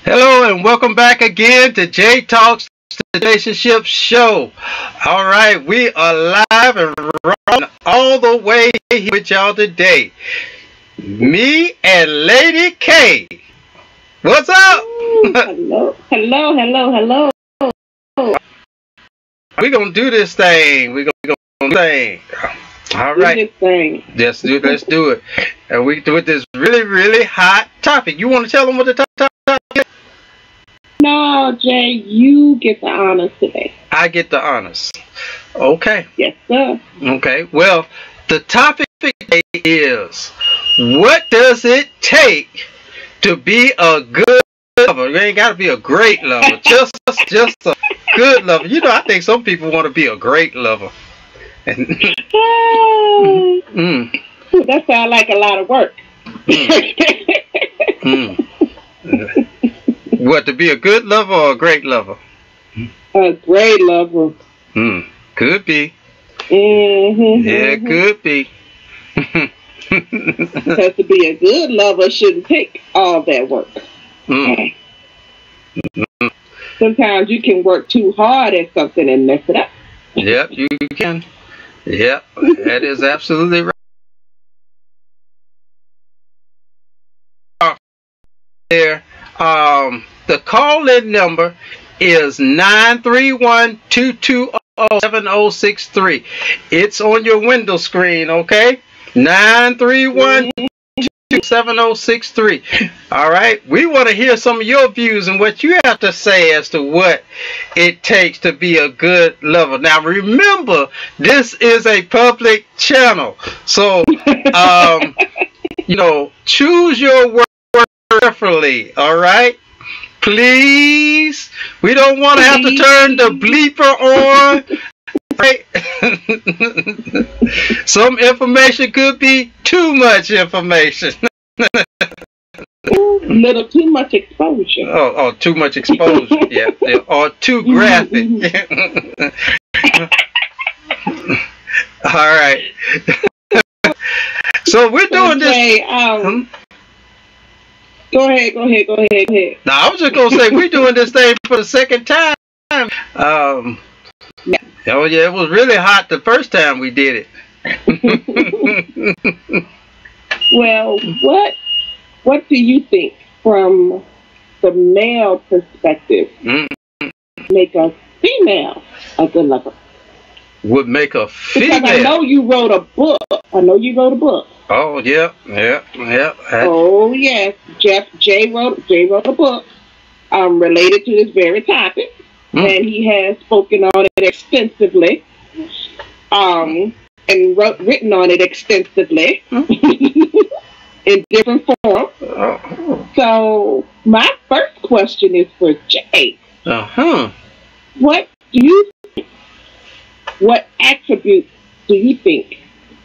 Hello and welcome back again to J Talks Relationship Show. All right, we are live and running all the way here with y'all today. Me and Lady K. What's up? Hello. We're gonna do this thing. We're gonna do this thing. All right. Let's do it. And we do it this really hot topic. You want to tell them what the topic is? No, Jay, you get the honors today. I get the honors. Okay. Yes, sir. Okay. Well, the topic today is, what does it take to be a good lover? You ain't got to be a great lover. just a good lover. You know, I think some people want to be a great lover. That sounds like a lot of work. What, to be a good lover or a great lover? A great lover. Could be. Yeah, could be. Because to be a good lover shouldn't take all that work. Sometimes you can work too hard at something and mess it up. Yep, you can. Yep, that is absolutely right. There. The call-in number is 931-220-7063. It's on your window screen, okay? 931-220-7063. All right, we want to hear some of your views and what you have to say as to what it takes to be a good lover. Now, remember, this is a public channel, so you know, choose your words carefully. All right, please. We don't want to have to turn the bleeper on. Right? Some information could be too much information. Little too much exposure. Oh, too much exposure. Yeah. Or too graphic. All right. So we're doing this. Go ahead. Now, I was just gonna say, we're doing this thing for the second time. Yeah. Oh yeah, it was really hot the first time we did it. Well, what do you think from the male perspective make a female a good lover? Would make a female. Because I know you wrote a book. Oh yeah. Oh yes, Jay wrote a book related to this very topic. And he has spoken on it extensively, and written on it extensively in different forms. So my first question is for Jay. What attributes do you think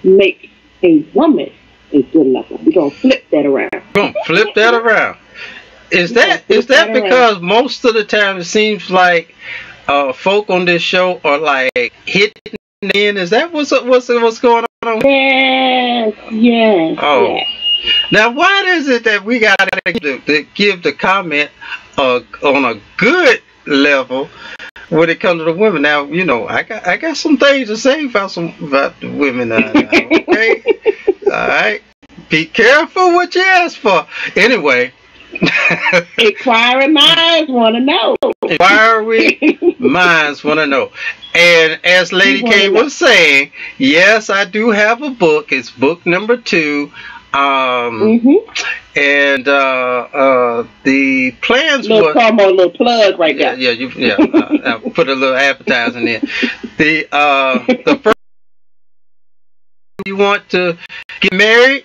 make a woman a good lover? We're gonna flip that around. Is that because most of the time it seems like folk on this show are like hitting in? Is that what's going on? Yes. Oh. Yes. Now, why is it that we gotta give the comment on a good level when it comes to the women? Now, you know, I got some things to say about the women now, okay? All right. Be careful what you ask for. Anyway. Inquiring minds want to know. And as Lady K was saying, yes, I do have a book. It's book number 2. And the plans were a little plug right there. I'll put a little advertising in. The first, you want to get married,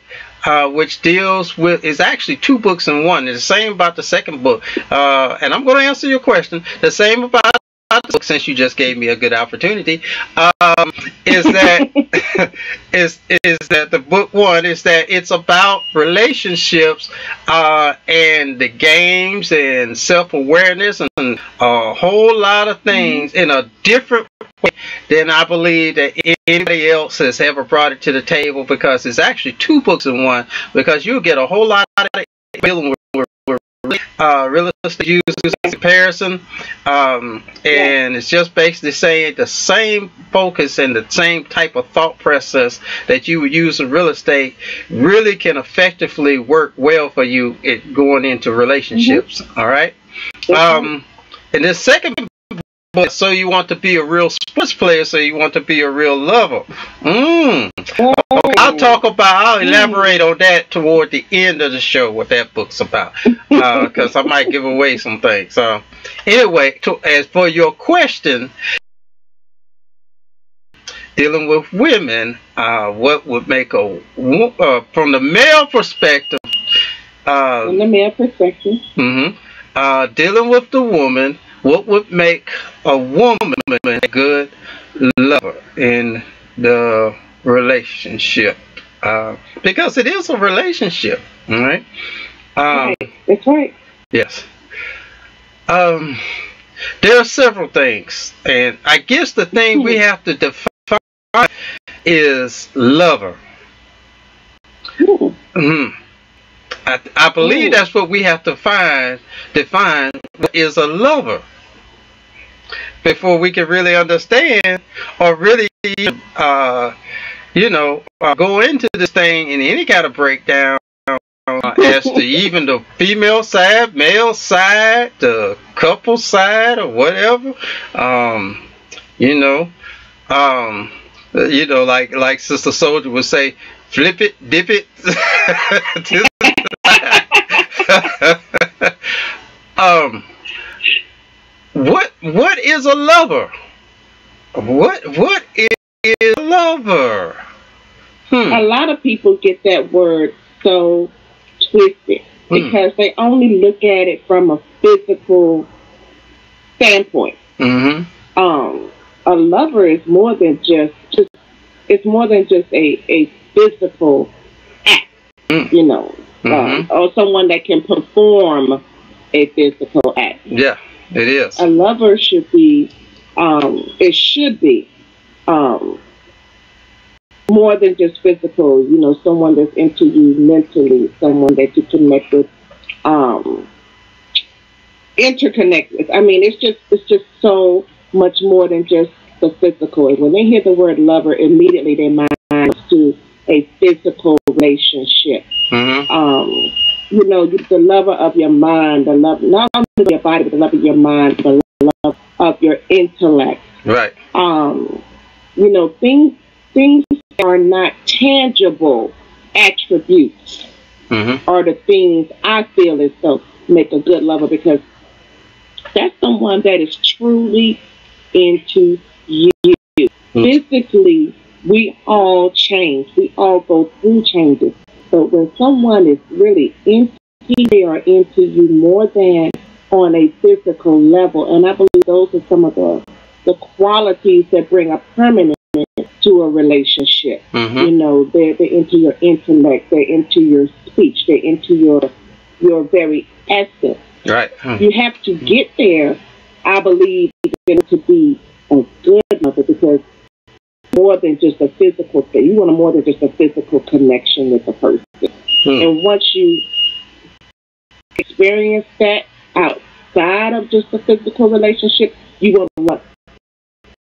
which deals with, is actually 2 books in one. It's the same about the second book. And I'm going to answer your question. The same about the book, since you just gave me a good opportunity, is that is that the book one is that it's about relationships and the games and self-awareness and a whole lot of things in a different way than I believe that anybody else has ever brought it to the table, because it's actually two books in one, because you'll get a whole lot of dealing with real estate use comparison, and it's just basically saying the same focus and the same type of thought process that you would use in real estate really can effectively work well for you going into relationships. All right. And this second book, so you want to be a real sports player, so you want to be a real lover. Okay, I'll elaborate on that toward the end of the show, what that book's about, because I might give away some things. Anyway, as for your question, dealing with women, what would make from the male perspective, dealing with the woman, what would make a woman a good lover in the relationship? Because it is a relationship, all right? Right. That's right. Yes. There are several things, and I guess the thing we have to define is lover. I believe that's what we have to define what is a lover, before we can really understand or really go into this thing in any kind of breakdown as to even the female side, male side, the couple side, or whatever. Like Sister Soldier would say, flip it, dip it. What is a lover? What is a lover? A lot of people get that word so twisted because they only look at it from a physical standpoint. A lover is more than just a physical act, or someone that can perform a physical act. Yeah, it is. A lover should be, more than just physical. Someone that's into you mentally, someone that you connect with, interconnect with. I mean, it's just so much more than just the physical. And when they hear the word lover, immediately their mind goes to a physical relationship. The lover of your mind, the love not only of your body, but the love of your mind, the love of your intellect. Right. Things that are not tangible attributes are the things I feel as though make a good lover, because that's someone that is truly into you. Physically, we all change. We all go through changes. But when someone is really into you, they are into you more than on a physical level. And I believe those are some of the qualities that bring a permanence to a relationship. They're into your intellect, they're into your speech, they're into your very essence. Right. You have to get there, I believe, to be a good mother, because more than just a physical thing. You want more than just a physical connection with the person. And once you experience that outside of just a physical relationship, you will want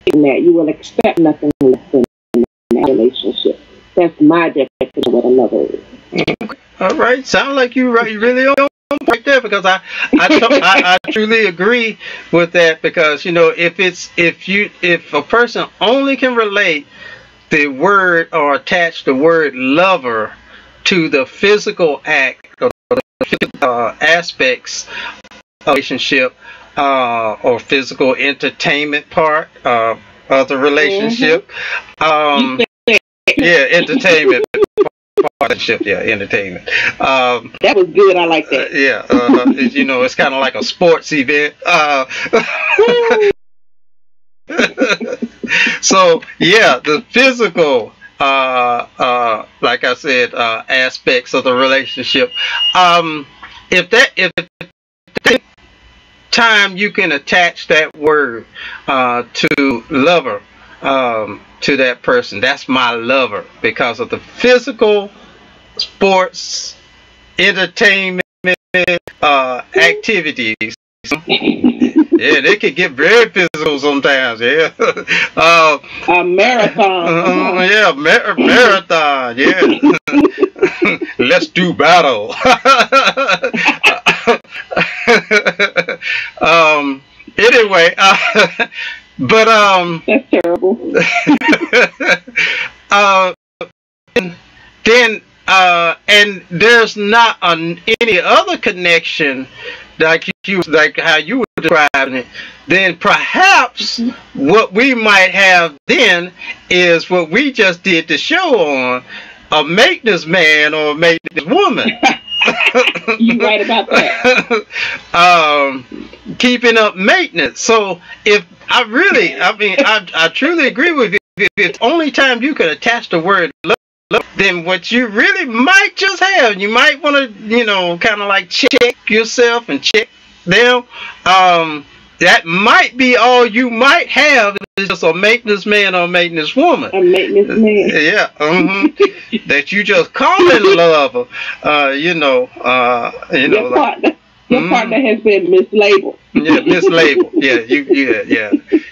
that. You will accept nothing less than that relationship. That's my definition of what a lover is. All right. Sounds like you really on right there, because I truly agree with that, because if a person only can relate the word or attach the word lover to the physical act or the physical aspects of relationship or physical entertainment part of the relationship, entertainment. Entertainment. That was good. I like that. It's kind of like a sports event. So yeah, the physical, like I said, aspects of the relationship. If time you can attach that word to lover, to that person, that's my lover, because of the physical, sports, entertainment, activities. Yeah, they can get very physical sometimes. Yeah, a marathon. Yeah, marathon. Yeah, let's do battle. Anyway, but that's terrible. Then and there's not any other connection like how you were describing it. Then perhaps what we might have then is what we just did the show on, a maintenance man or a maintenance woman. You right about that. Keeping up maintenance. So if I truly agree with you. If it's only time you can attach the word love, then what you really might just have, you might want to, kind of like check yourself and check them. That might be all you might have, is just a maintenance man or a maintenance woman. A maintenance man. Yeah. That you just call it lover. Your partner has been mislabeled. Yeah, mislabeled.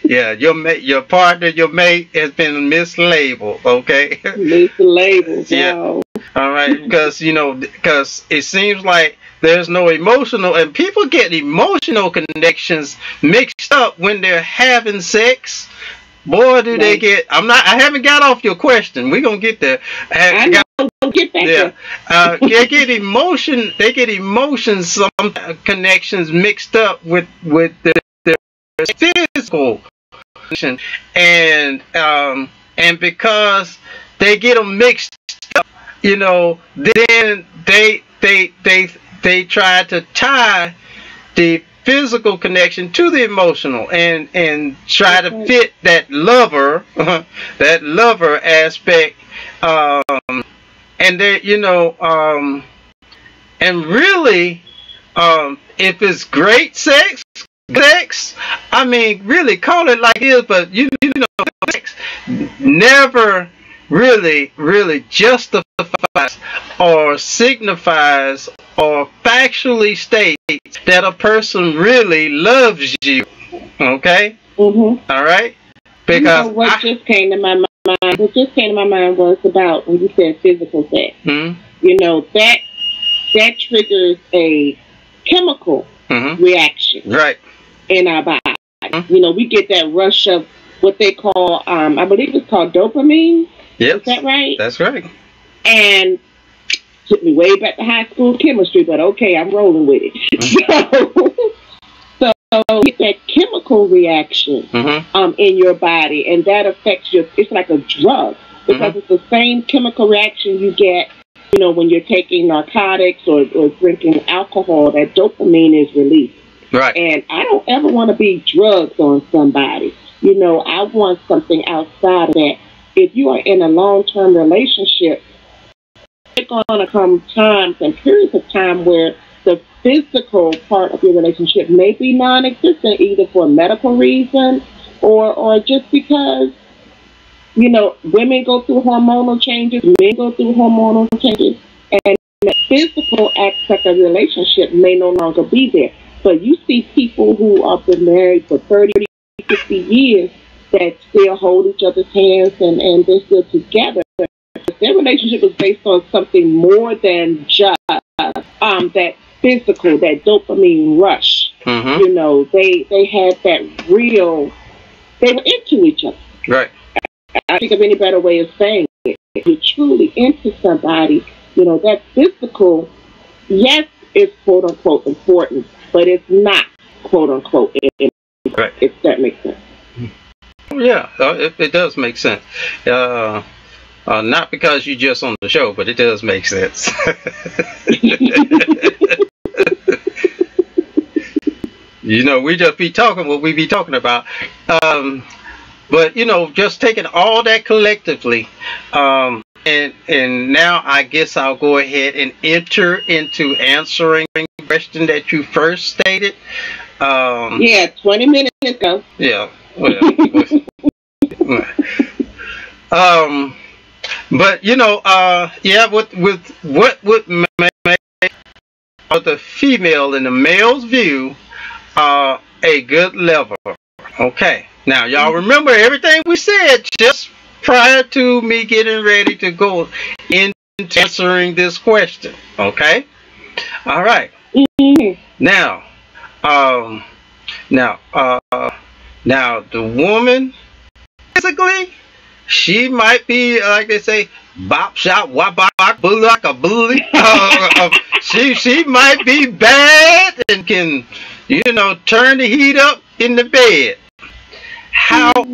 Yeah. Your partner, your mate has been mislabeled. Okay. Mislabeled. Yeah. Wow. All right, because it seems like there's no emotional, and people get emotional connections mixed up when they're having sex. Boy, do they get! I haven't got off your question. We're gonna get there. Get back there. They get emotion. They get emotions. Some connections mixed up with their physical, and because they get them mixed up, then they try to tie the physical connection to the emotional and try to fit that lover aspect, and they and really, if it's great sex, I mean, really call it like it is, but sex never really justifies or signifies or factually states that a person really loves you. Okay? Mm-hmm. All right? Because what just came to my mind was about when you said physical sex. Mm-hmm. That triggers a chemical reaction, right, in our body. Mm-hmm. We get that rush of what they call, I believe it's called dopamine. Yep. Is that right? That's right. And took me way back to high school chemistry, but okay, I'm rolling with it. Mm-hmm. So you get that chemical reaction in your body, and that affects it's like a drug, because it's the same chemical reaction you get, when you're taking narcotics or drinking alcohol. That dopamine is released. Right. And I don't ever want to be drugged on somebody. I want something outside of that. If you are in a long-term relationship, there's going to come times and periods of time where the physical part of your relationship may be non-existent, either for a medical reason or just because, women go through hormonal changes, men go through hormonal changes, and the physical aspect of the relationship may no longer be there. But you see people who have been married for 30, 50 years that still hold each other's hands and they're still together. Their relationship was based on something more than just that physical, that dopamine rush. They had that real, they were into each other. Right. I think of any better way of saying it. If you're truly into somebody, that physical, yes, is quote unquote important, but it's not quote unquote right. If that makes sense. Yeah, it does make sense. Not because you're just on the show, but it does make sense. We just be talking what we be talking about. But just taking all that collectively, and now I guess I'll go ahead and enter into answering the question that you first stated. Yeah, 20 minutes ago. Yeah. Well, but yeah, with what would make the female in the male's view a good lover? Okay. Now y'all remember everything we said just prior to me getting ready to go into answering this question. Okay. All right. Now, now the woman physically, she might be like they say, bop shop, wop bop, bullock a bully. She might be bad and can turn the heat up in the bed. However,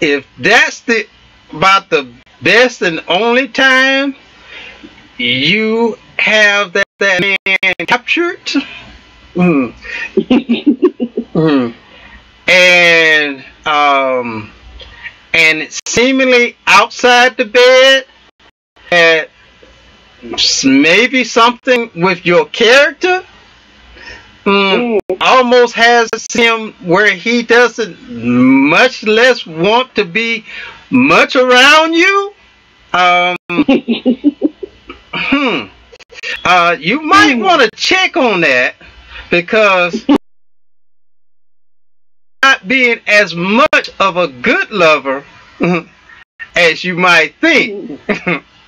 if that's about the best and only time you have that man captured, and it's seemingly outside the bed, at maybe something with your character almost has him where he doesn't much less want to be much around you. You might want to check on that, because not being as much of a good lover as you might think.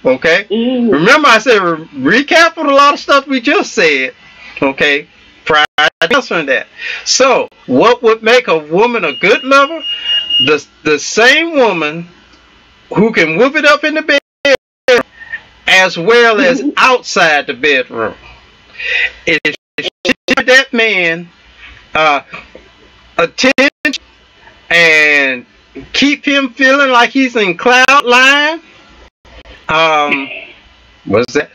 Okay? Remember I said recap on a lot of stuff we just said. Okay? Prior to answering that. So, what would make a woman a good lover? The same woman who can whoop it up in the bedroom as well as outside the bedroom. If you give that man attention and keep him feeling like he's in cloud nine, what's that?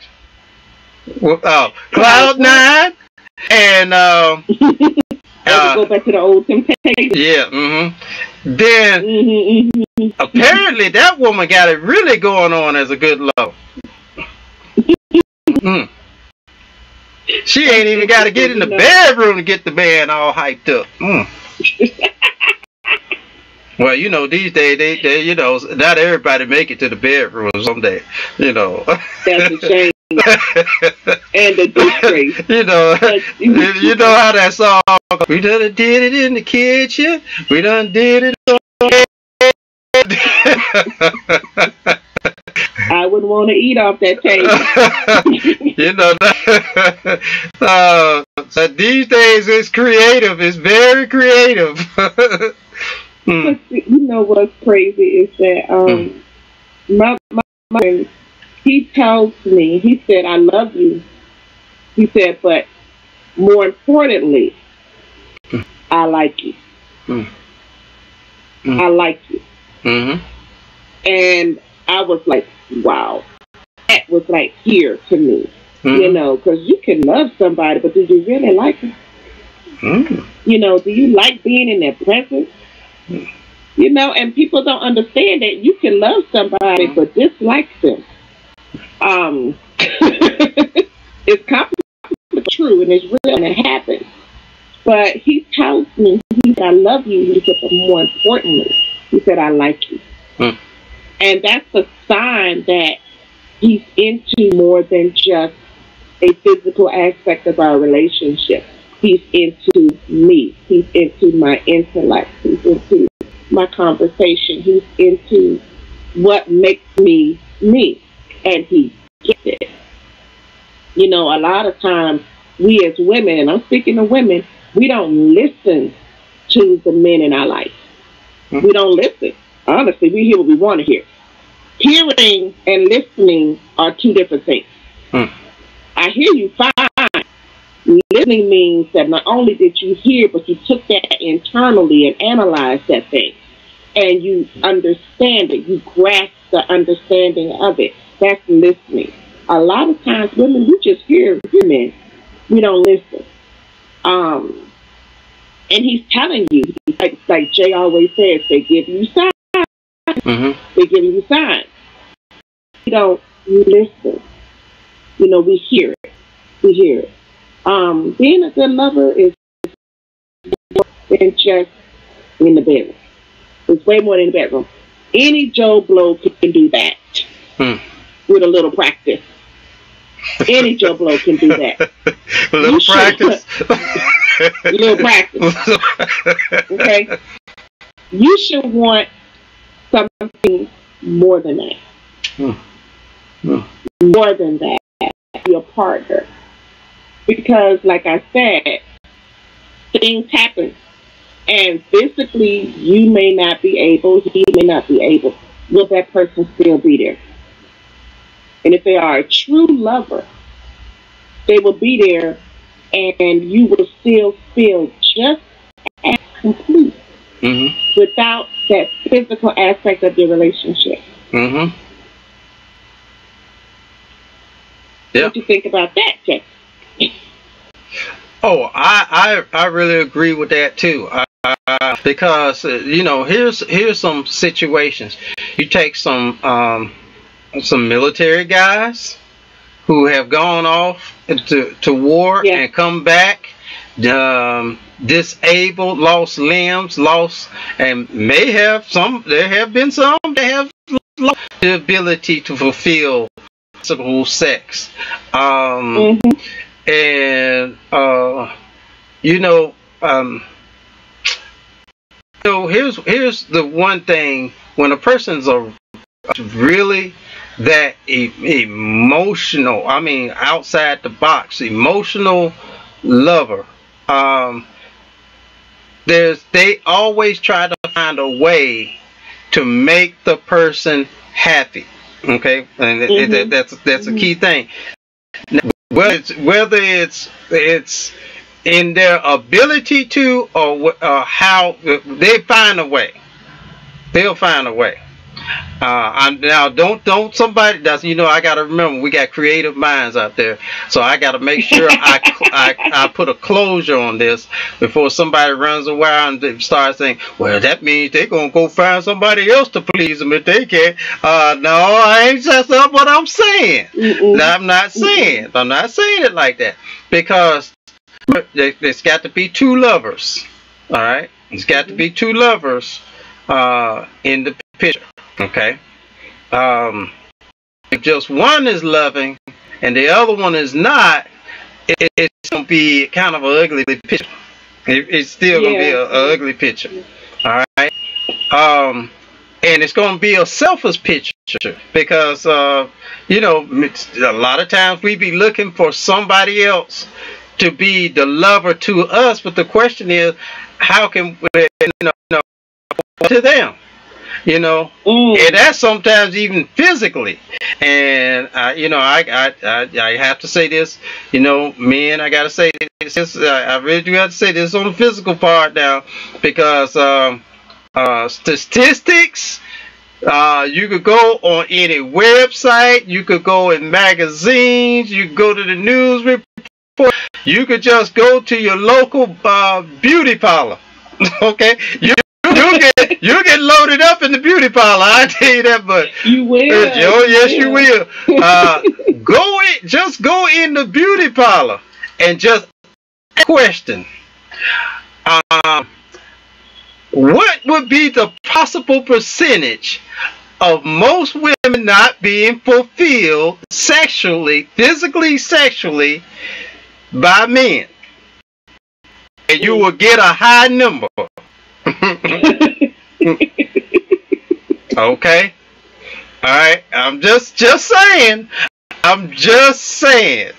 Cloud nine, and go back to the old temptation. Yeah. Then apparently that woman got it really going on as a good love. She ain't even got to get in the bedroom to get the man all hyped up. Well, these days, they not everybody make it to the bedroom someday. That's a shame. And a disgrace. You know how that song, we done did it in the kitchen, we done did it on I wouldn't want to eat off that table. So these days it's creative. It's very creative. You know what's crazy is that my he tells me, he said, I love you. He said, but more importantly, I like you. I like you. And I was like, wow. That was like here to me. Because you can love somebody, but do you really like them? Do you like being in their presence? And people don't understand that you can love somebody but dislike them. It's complicated, true, and it's real, and it happens. But he tells me, he said, I love you. He said, but more importantly, he said, I like you. And that's a sign that he's into more than just a physical aspect of our relationship. He's into me. He's into my intellect. He's into my conversation. He's into what makes me me. And he gets it. A lot of times we as women, and I'm speaking to women, we don't listen to the men in our life. We don't listen. Honestly, we hear what we want to hear. Hearing and listening are two different things. I hear you fine. Listening means that not only did you hear, but you took that internally and analyzed that thing. And you understand it. You grasp the understanding of it. That's listening. A lot of times, women, we just hear men. We don't listen. And he's telling you, like Jay always says, they give you signs. Mm-hmm. They're giving you signs. We don't listen. We hear it. We hear it. Being a good lover is more than just in the bedroom. It's way more than the bedroom. Any Joe Blow can do that with a little practice. Any Joe Blow can do that. A little practice. A little practice. Okay? You should want something more than that. More than that. Your partner. Because, like I said, things happen. And physically, you may not be able, he may not be able. Will that person still be there? And if they are a true lover, they will be there, and you will still feel just as complete without that physical aspect of your relationship. Mm-hmm. Yeah. What do you think about that, Jay? Oh, I really agree with that too. Because here's some situations. You take some military guys who have gone off to war and come back, disabled, lost limbs, and may have some. There have been some that have lost the ability to fulfill physical sex. And here's the one thing: when a person's really that emotional, I mean, outside the box, emotional lover, they always try to find a way to make the person happy. Okay, and that's a key thing. Whether it's in their ability to, or how they find a way, they'll find a way. Now don't somebody that's I got to remember, we got creative minds out there, so I got to make sure I put a closure on this before somebody runs around and starts saying, well, that means they're gonna go find somebody else to please them if they can't. No, I ain't just what I'm saying. I'm not saying it like that, because there's got to be two lovers. All right, there's got to be two lovers in the picture. Okay, if just one is loving and the other one is not, it's gonna be kind of an ugly picture. It's still gonna be an ugly picture. All right, and it's gonna be a selfish picture, because a lot of times we be looking for somebody else to be the lover to us, but the question is, how can we to them? And that's sometimes even physically. And I have to say this, men, I gotta say this. I really do have to say this on the physical part now, because statistics. You could go on any website. You could go in magazines. You could go to the news report. You could just go to your local beauty parlor. Okay, you get loaded up in the beauty parlor. I tell you that, but you will. Oh yes, you will. Just go in the beauty parlor and just question. What would be the possible percentage of most women not being fulfilled physically, sexually by men? And you will get a high number. Okay. All right. I'm just saying. I'm just saying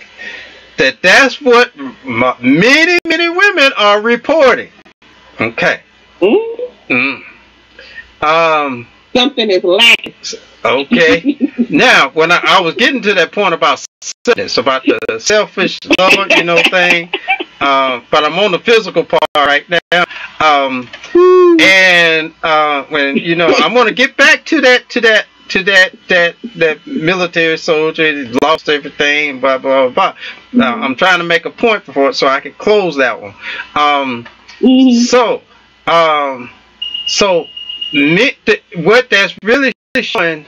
that's what many women are reporting. Okay. Something is lacking. Okay. Now, when I was getting to that point about the selfish lover, thing, but I'm on the physical part right now. And when I'm going to get back to that to that military soldier, he lost everything, blah blah blah. Now I'm trying to make a point before it so I can close that one. So what that's really showing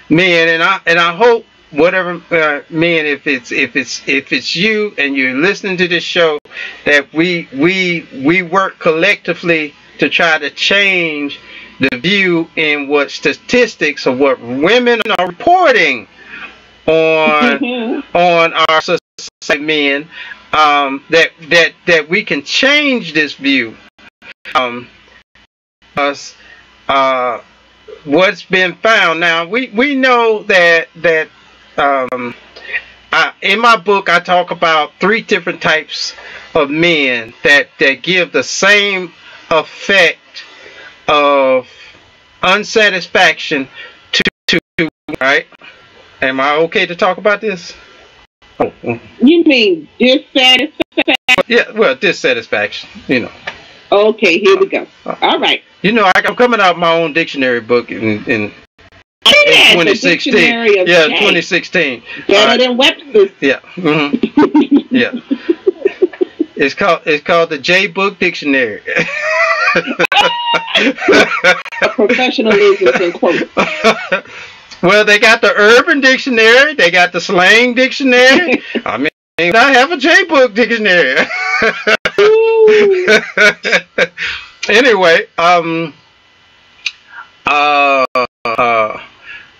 men, and I hope whatever men, if it's you and you're listening to this show, that we work collectively to try to change the view in what statistics of what women are reporting on our society, men, that we can change this view. What's been found now, we know that in my book I talk about 3 different types of men that give the same effect of unsatisfaction to right? Am I okay to talk about this? Oh. You mean dissatisfaction? Yeah, well, dissatisfaction, you know. Okay, here we go. All right. You know, I'm coming out my own dictionary book in 2016. Yeah, 2016. Better than Webster's. Yeah. Yeah. It's called the J Book Dictionary. Professionalism in quotes. Well, they got the Urban Dictionary. They got the Slang Dictionary. I mean, I have a J Book Dictionary. Anyway,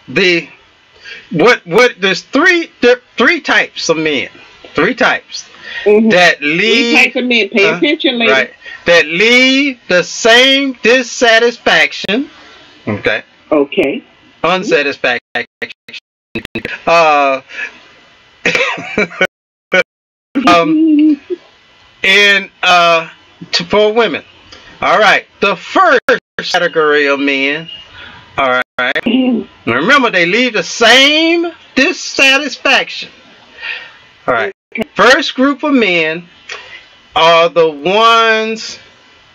there's three types of men. 3 types. That leave 3 types of men. Pay attention, ladies. Right. That leave the same dissatisfaction. Okay. Okay. Unsatisfaction. For women. All right. The first category of men. All right. Remember, they leave the same dissatisfaction. All right. First group of men are the ones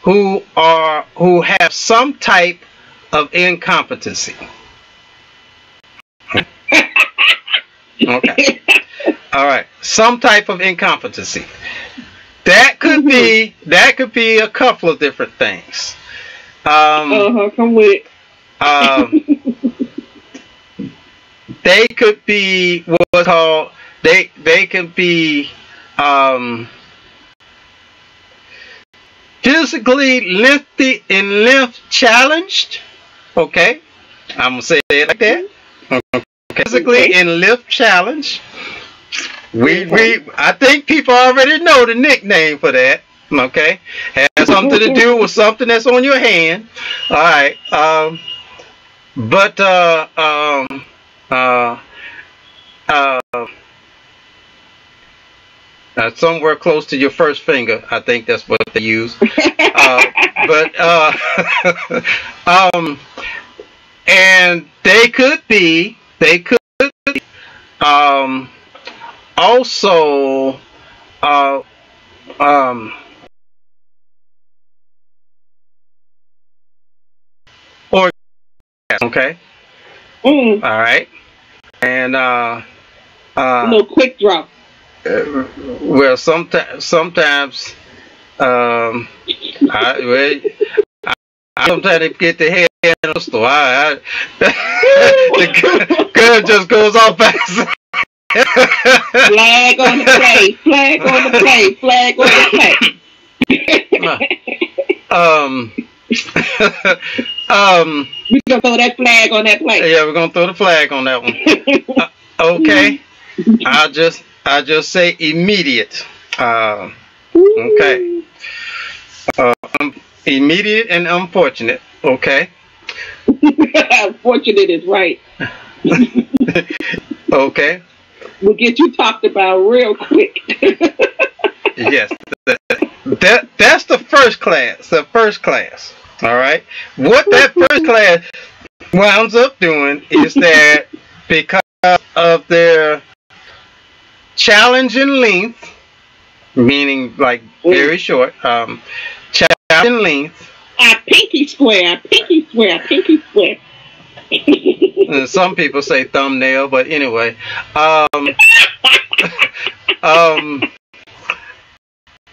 who have some type of incompetency. Okay. All right. Some type of incompetency. That could be a couple of different things. Come with it. They could be what's called they could be physically length challenged. Okay, I'm gonna say it like that. Okay. Physically in length challenged. I think people already know the nickname for that. Okay, has something to do with something that's on your hand. All right. Somewhere close to your first finger, I think that's what they use. And they could be also or okay. All right. And a little quick drop. Well, sometimes sometimes they get the head in the store. The gun just goes off fast. Flag on the play. Flag on the play. Flag on the play. We're gonna throw that flag on that play. Yeah, we're gonna throw the flag on that one. Okay. I'll just say immediate. Okay. Immediate and unfortunate. Okay. Unfortunate is right. Okay. We'll get you talked about real quick. Yes. That's the first class. The first class. All right. What that first class winds up doing is that because of their challenging length, meaning like very short, challenging length. Pinky square. Some people say thumbnail, but anyway.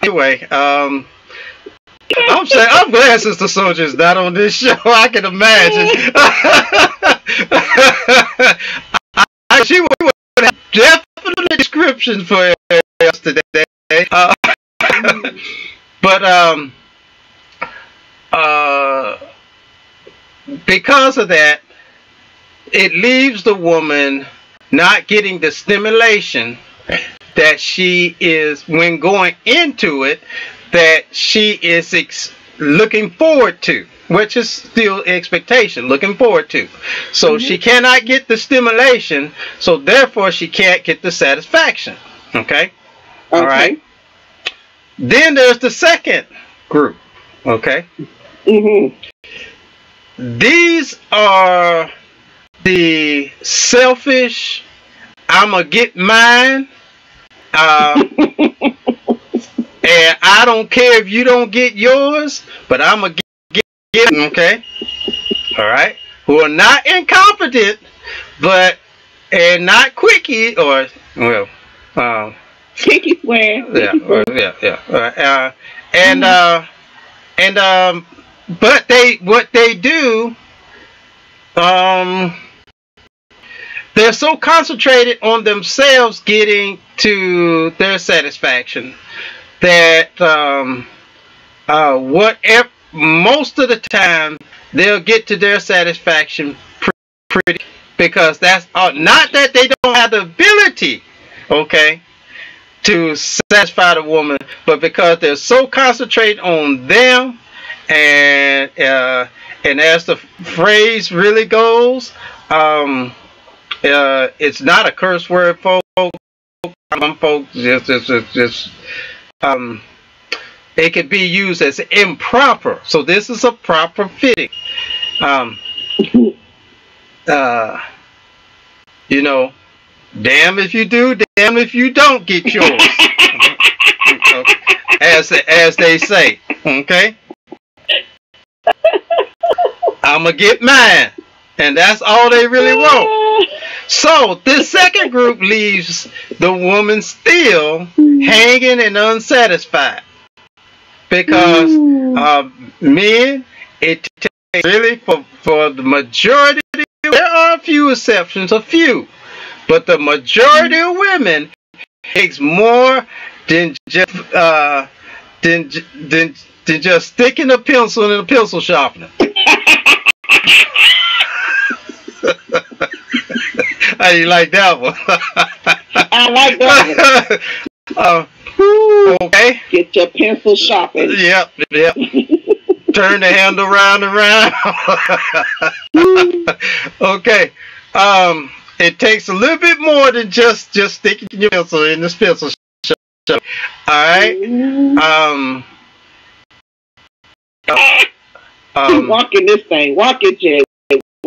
Anyway, I'm glad Sister Soldier's not on this show. I can imagine. She would have definitely descriptions for us today. But because of that, it leaves the woman not getting the stimulation that she is, when going into it, that she is looking forward to, which is still expectation, looking forward to. So she cannot get the stimulation, so therefore she can't get the satisfaction. Okay? All right? Then there's the second group. Okay? These are the selfish, I'ma get mine, and I don't care if you don't get yours, but I'ma get them, okay? Alright? Who are not incompetent, but and not quickie, or well, quickie swear. But what they do, they're so concentrated on themselves getting to their satisfaction that whatever, most of the time they'll get to their satisfaction pretty, because that's not that they don't have the ability, okay, to satisfy the woman, but because they're so concentrated on them. And as the phrase really goes, it's not a curse word, folks. Some folks just it could be used as improper. So this is a proper fitting. You know, damn if you do, damn if you don't get yours. As they say, okay. I'ma get mine, and that's all they really want. So this second group leaves the woman still hanging and unsatisfied, because men, it takes really for the majority. There are a few exceptions, but the majority of women takes more than just sticking a pencil in a pencil sharpener. How do you like that one? I like that one. Okay. Get your pencil sharpened. Yep. Turn the handle round and round. Okay. It takes a little bit more than just sticking your pencil in this pencil sharpener. All right. Walk in this thing. Walk it, Jay.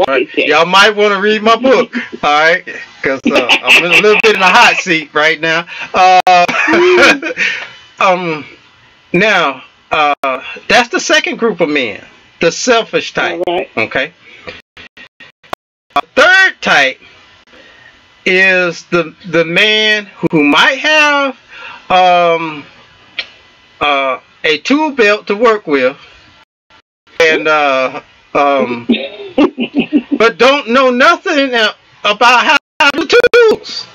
Right. Y'all might want to read my book, all right? Because I'm in a little bit in a hot seat right now. Now, that's the second group of men, the selfish type. All right. Okay. Third type is the man who might have a tool belt to work with, and but don't know nothing about how to do tools.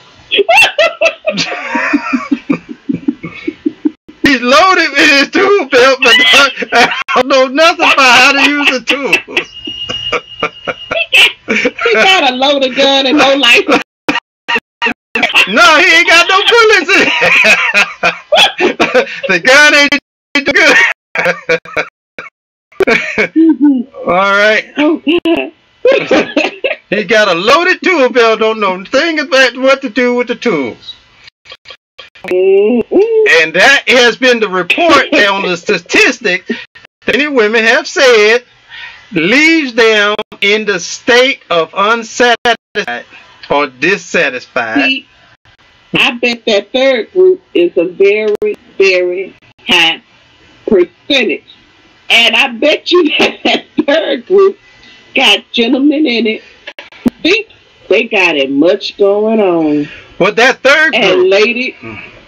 He's loaded with his tool belt, but don't know nothing about how to use the tools. He got a loaded gun and no license. No, he ain't got no bullets in it. The gun ain't good. All right. He got a loaded tool belt, don't know anything about what to do with the tools. And that has been the report on the statistics that many women have said leaves them in the state of unsatisfied or dissatisfied. See, I bet that third group is a very, very high percentage. And I bet you that third group got gentlemen in it think they got it much going on. What that third group? And lady,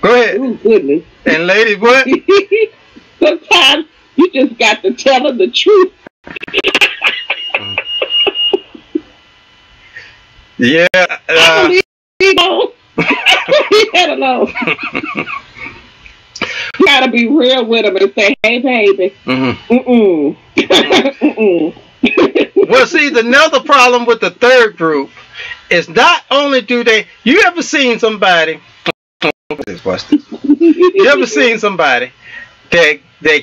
go ahead. Oh goodness. And lady, what? Sometimes you just got to tell them the truth. Yeah. Leave it alone. Leave it alone. You gotta be real with them and say, "Hey, baby." Well, see, another problem with the third group is not only do they. You ever seen somebody? You ever seen somebody that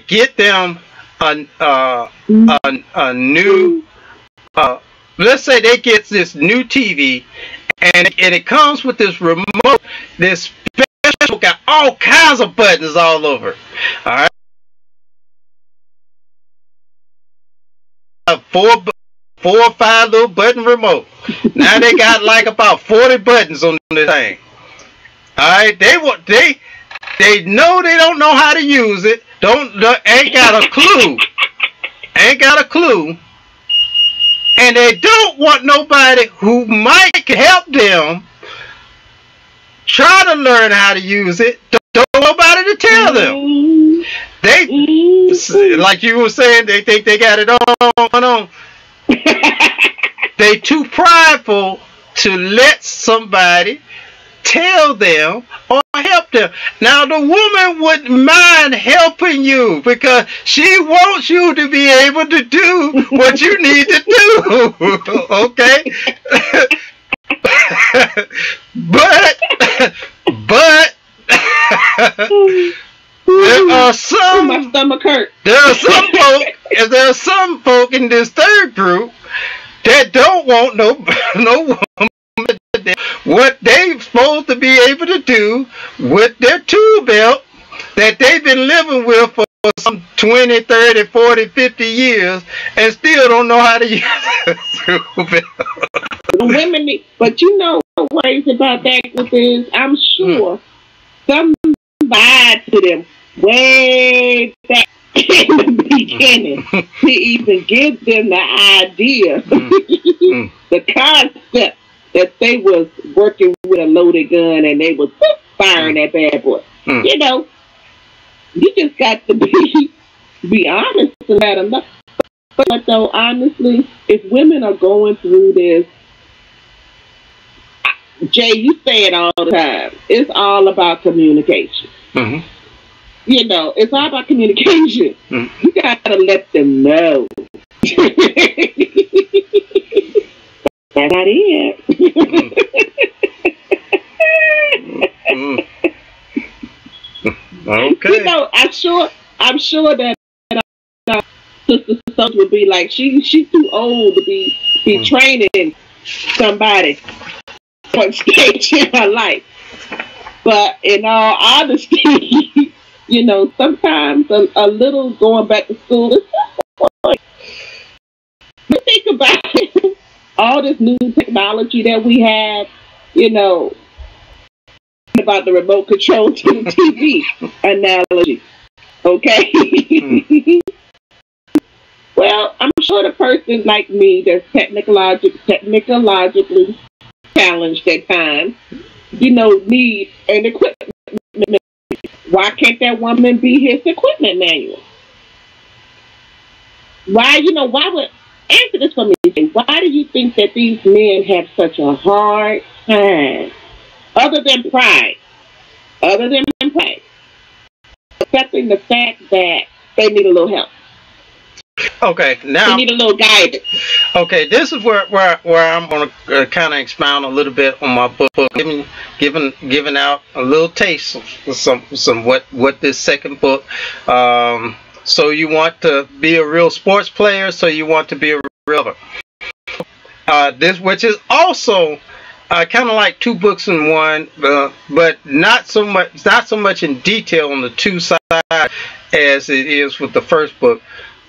get them a new let's say they get this new TV and it comes with this remote, this special, got all kinds of buttons all over it. All right, four or five little button remote. Now they got like about 40 buttons on the thing. All right, they know they don't know how to use it. Ain't got a clue. Ain't got a clue. And they don't want nobody who might help them try to learn how to use it. Don't want nobody to tell them. They, like you were saying, they think they got it on. They too prideful to let somebody tell them or help them. Now the woman wouldn't mind helping you because she wants you to be able to do what you need to do. Okay? but there are some, my stomach hurt. There are some folk in this third group that don't want no woman. What they supposed to be able to do with their tool belt that they've been living with for some 20, 30, 40, 50 years and still don't know how to use the tool belt. Women need, but you know what worries about that is I'm sure some lied to them way back in the beginning to even give them the idea, the concept that they was working with a loaded gun and they was firing that bad boy. You know, you just got to be honest and let them know. But though, honestly, if women are going through this, Jay, you say it all the time. It's all about communication. You know, it's all about communication. You gotta let them know. That's not it. Okay. You know, I'm sure that Sister Soach would be like, she's too old to be training somebody on stage in her life. But in all honesty, you know, sometimes a little going back to school is important. You think about it. All this new technology that we have, you know, about the remote control to the TV analogy, okay? Well, I'm sure the person like me that's technologically challenged at times, you know, needs an equipment. Why can't that woman be his equipment manual? Why would... Answer this for me. Why do you think that these men have such a hard time, other than pride, accepting the fact that they need a little help? Okay, now they need a little guidance. Okay, this is where I'm going to kind of expound a little bit on my book, giving out a little taste of some what this second book. So you want to be a real sports player, so you want to be a real this, which is also kind of like two books in one, but not so much in detail on the two sides as it is with the first book.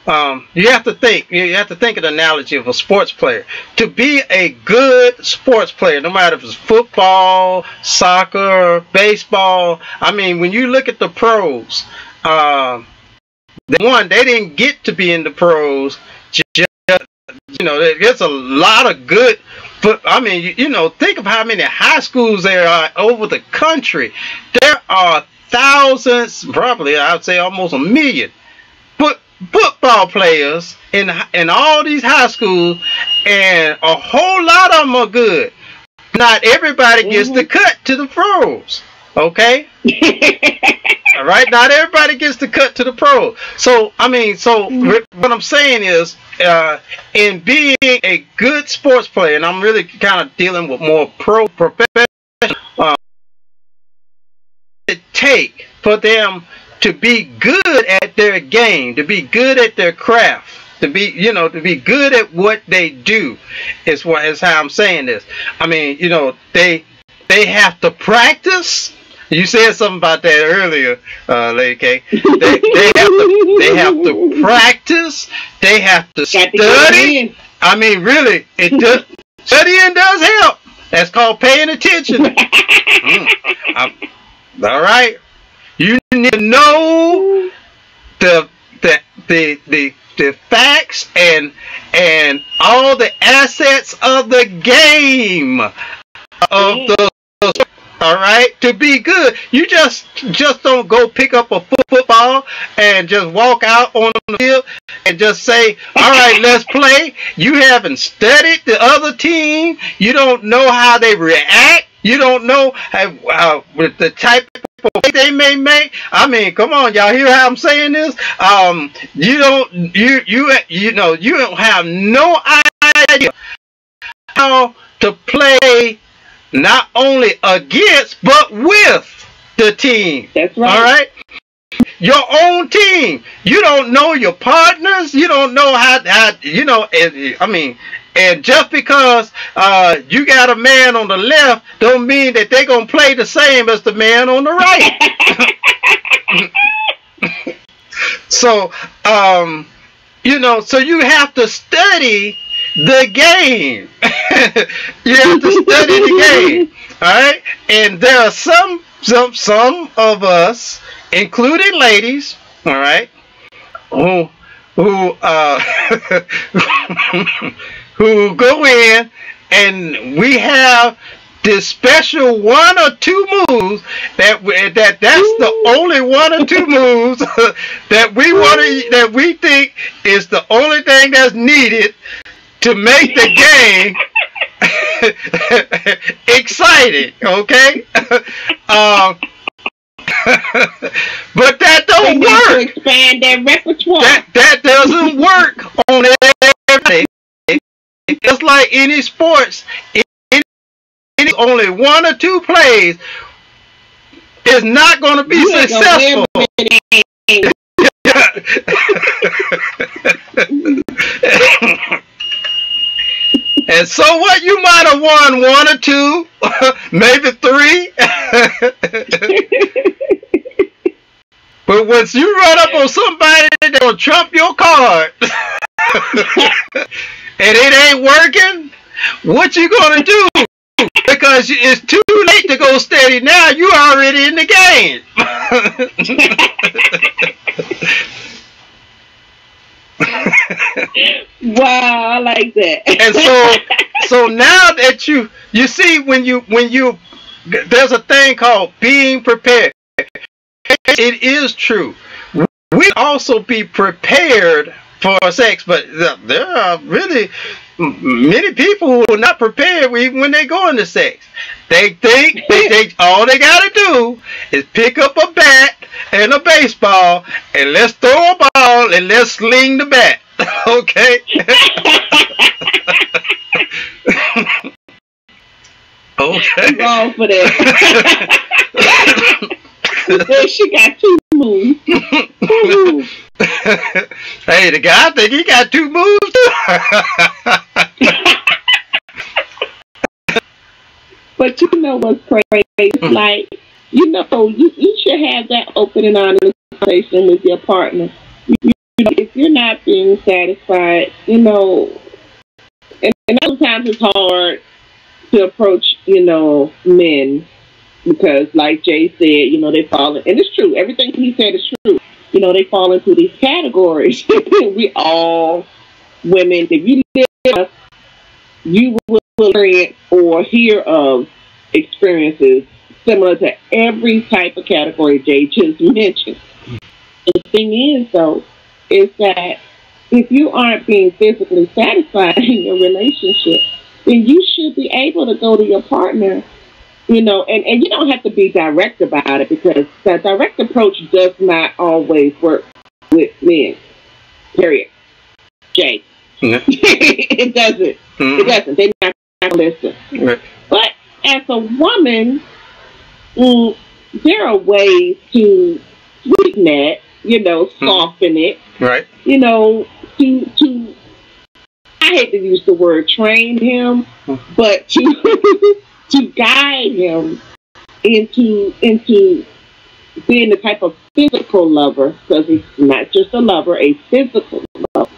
You have to think of the analogy of a sports player. To be a good sports player, no matter if it's football, soccer, baseball. I mean, when you look at the pros, they didn't get to be in the pros. Just, you know, there's a lot of good but I mean, think of how many high schools there are over the country. There are thousands, probably I would say almost a million, football players in all these high schools, and a whole lot of them are good. Not everybody gets the cut to the pros. Okay. All right. Not everybody gets the cut to the pros. So what I'm saying is, in being a good sports player, and I'm really kind of dealing with more professional, it take for them to be good at their game, to be good at their craft, to be good at what they do, is how I'm saying this. I mean, they have to practice. You said something about that earlier, Lady K. They have to practice. They have to study. I mean, really, studying does help. That's called paying attention. All right. You need to know the facts and all the assets of the game of the. All right, to be good, you just don't go pick up a football and just walk out on the field and just say, all right, let's play. You haven't studied the other team. You don't know how they react. You don't know how with the type of play they may make. I mean, come on, y'all hear how I'm saying this? You don't have no idea how to play. Not only against, but with the team. That's right. All right? Your own team. You don't know your partners. You don't know how and just because you got a man on the left don't mean that they're going to play the same as the man on the right. So, so you have to study the game. You have to study the game. All right, and there are some of us, including ladies, all right, who who go in, and we have this special one or two moves that's the only one or two moves that we think is the only thing that's needed to make the game exciting, okay? But that don't work. To expand their repertoire. That doesn't work on everybody. Just like any sports, only one or two plays is not going to be successful. And so what? You might have won one or two, maybe three. But once you run up on somebody that will trump your card and it ain't working, what you gonna do? Because it's too late to go steady now. You already in the game. Wow, I like that. And so now that you see when you there's a thing called being prepared. It is true. We also be prepared for sex, but there are really many people who are not prepared when they go into sex. They think all they gotta do is pick up a bat and a baseball and let's throw a ball and let's sling the bat. Okay? Okay. I'm wrong for that. She got two moves. Hey, the guy, I think he got two moves too. But you know what's crazy? It's like, you should have that open and honest conversation with your partner. If you're not being satisfied, and sometimes it's hard to approach, men. Because, like Jay said, they fall in, and it's true, everything he said is true. They fall into these categories. We all women, if you live you will experience or hear of experiences similar to every type of category Jay just mentioned. The thing is, though, is that if you aren't being physically satisfied in your relationship, then you should be able to go to your partner, you know, and you don't have to be direct about it, because the direct approach does not always work with men. Period. Jay. Mm-hmm. It doesn't. Mm-hmm. It doesn't. They're not going to listen. Right. But as a woman, there are ways to sweeten that, you know, soften it. Right. You know, to I hate to use the word train him, but to guide him into being the type of physical lover, because it's not just a lover, a physical lover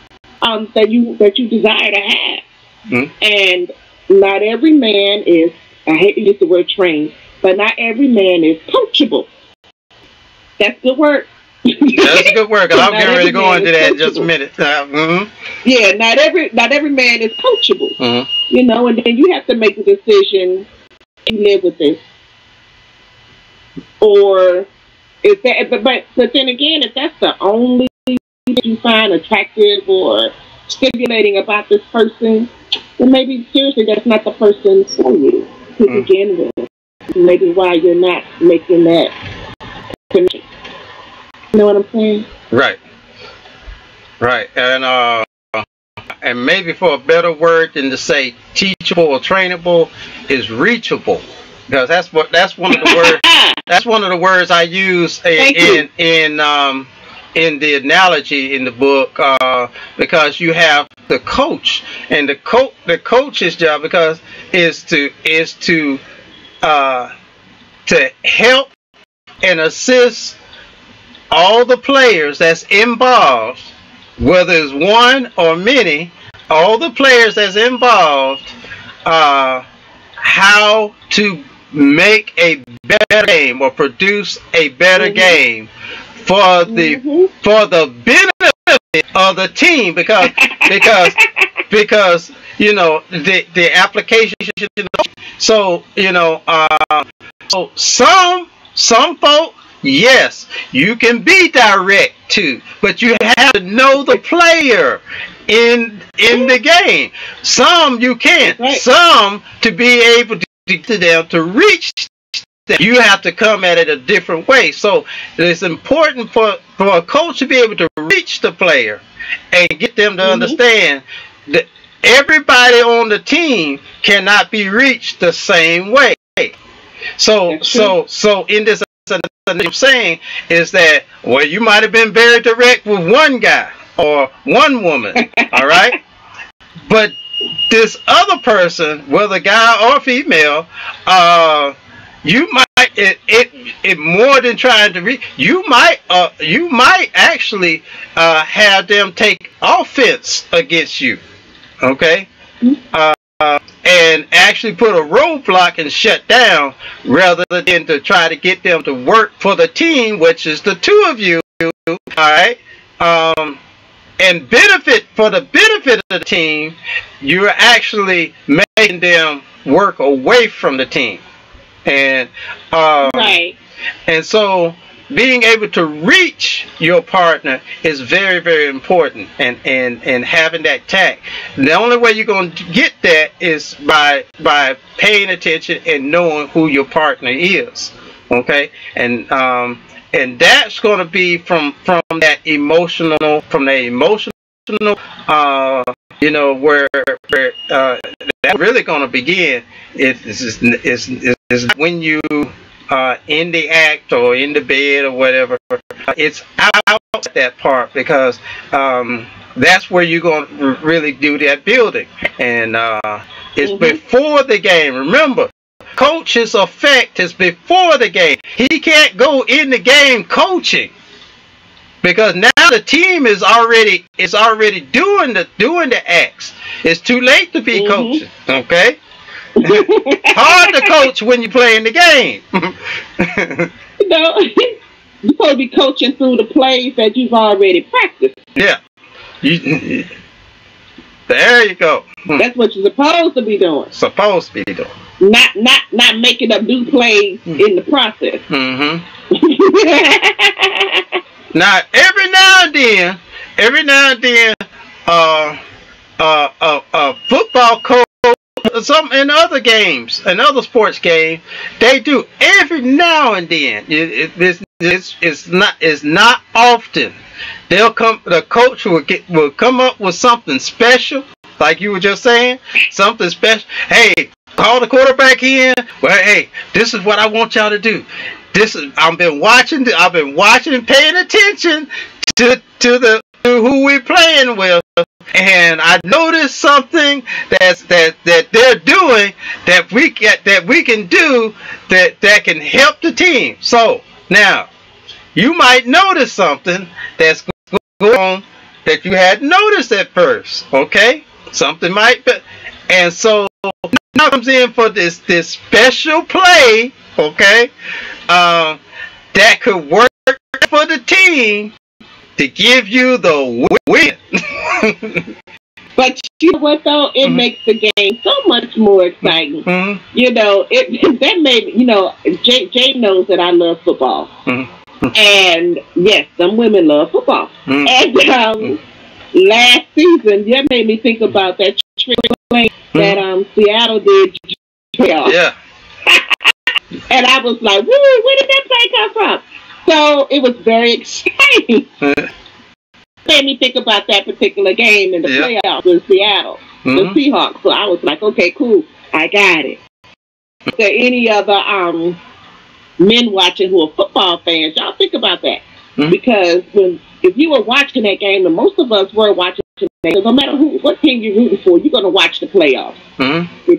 that you desire to have. Mm-hmm. And not every man is, I hate to use the word trained, but not every man is coachable. That's good work. That's a good word, because I'm getting ready to go into that in just a minute. Yeah, not every man is coachable. Mm-hmm. You know, and then you have to make the decision, you live with this. Or is that, but then again, if that's the only thing you find attractive or stimulating about this person, then maybe seriously that's not the person for you to begin with. Maybe why you're not making that connection. You know what I'm saying? Right. Right. And maybe for a better word than to say teachable or trainable is reachable, because that's one of the words. That's one of the words I use in the analogy in the book, because you have the coach, and the coach's job is to help and assist all the players that's involved, whether it's one or many, all the players that's involved, how to make a better game or produce a better game for the benefit of the team, because you know the application. So you know, so some folk, yes, you can be direct too, but you have to know the player in the game. Some you can't. Right. Some, to be able to get them to reach them, you have to come at it a different way. So it's important for a coach to be able to reach the player and get them to understand that everybody on the team cannot be reached the same way. So in this, what I'm saying is that, well, you might have been very direct with one guy or one woman, all right? But this other person, whether guy or female, you might it more than trying to reach. You might actually have them take offense against you, okay? And actually put a roadblock and shut down, rather than to try to get them to work for the team, which is the two of you, all right? And for the benefit of the team, you're actually making them work away from the team. And right. And so being able to reach your partner is very, very important, and having that tact. The only way you're going to get that is by paying attention and knowing who your partner is. Okay, and that's going to be from that emotional, you know, where that's really going to begin. Is when you in the act or in the bed or whatever. It's out that part, because that's where you're going to really do that building, and it's before the game. Remember, coach's effect is before the game. He can't go in the game coaching, because now the team is already doing the acts. It's too late to be coaching. Okay. Hard to coach when you play in the game. You know, you're supposed to be coaching through the plays that you've already practiced. Yeah. There you go. That's what you're supposed to be doing. Supposed to be doing. Not making up new plays in the process. Mm-hmm. Now, every now and then, football coach, some in other games, in other sports games, they do every now and then. It's not often. The coach will come up with something special, like you were just saying, something special. Hey, call the quarterback in. Well, hey, this is what I want y'all to do. I've been watching, paying attention to who we're playing with, and I noticed something that they're doing that we can do that can help the team. So now you might notice something that's going on that you hadn't noticed at first. Okay, something might be, and so now comes in for this special play. Okay, that could work for the team to give you the win. But you know what though? It makes the game so much more exciting. You know, that made, you know, Jay knows that I love football. And yes, some women love football. And last season, that made me think about that trick play that Seattle did. Yeah. And I was like, woo, where did that play come from? So it was very exciting. Made me think about that particular game in the playoffs in Seattle, the Seahawks. So I was like, okay, cool, I got it. Is there any other men watching who are football fans? Y'all think about that. Because if you were watching that game, and most of us were watching that game, no matter what team you're rooting for, you're going to watch the playoffs.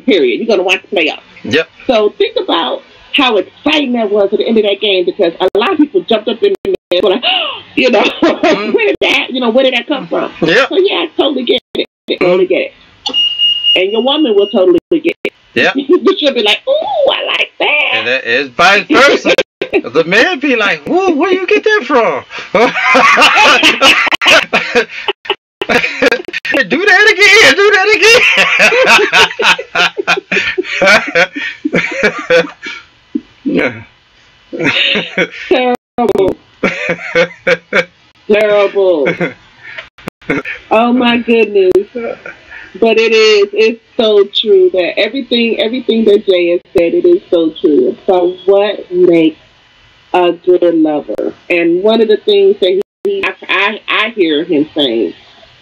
Period. You're going to watch the playoffs. Yep. So think about how exciting that was at the end of that game, because a lot of people jumped up in there and were like, you know, where did that come from? Yep. So yeah, I totally get it. Totally get it. And your woman will totally get it. Yeah. She'll be like, ooh, I like that. And that is vice versa. The man be like, ooh, where you get that from? Do that again. Terrible. Terrible. Oh my goodness. But it's so true that everything that Jay has said, it is so true. So what makes a good lover? And one of the things that I hear him saying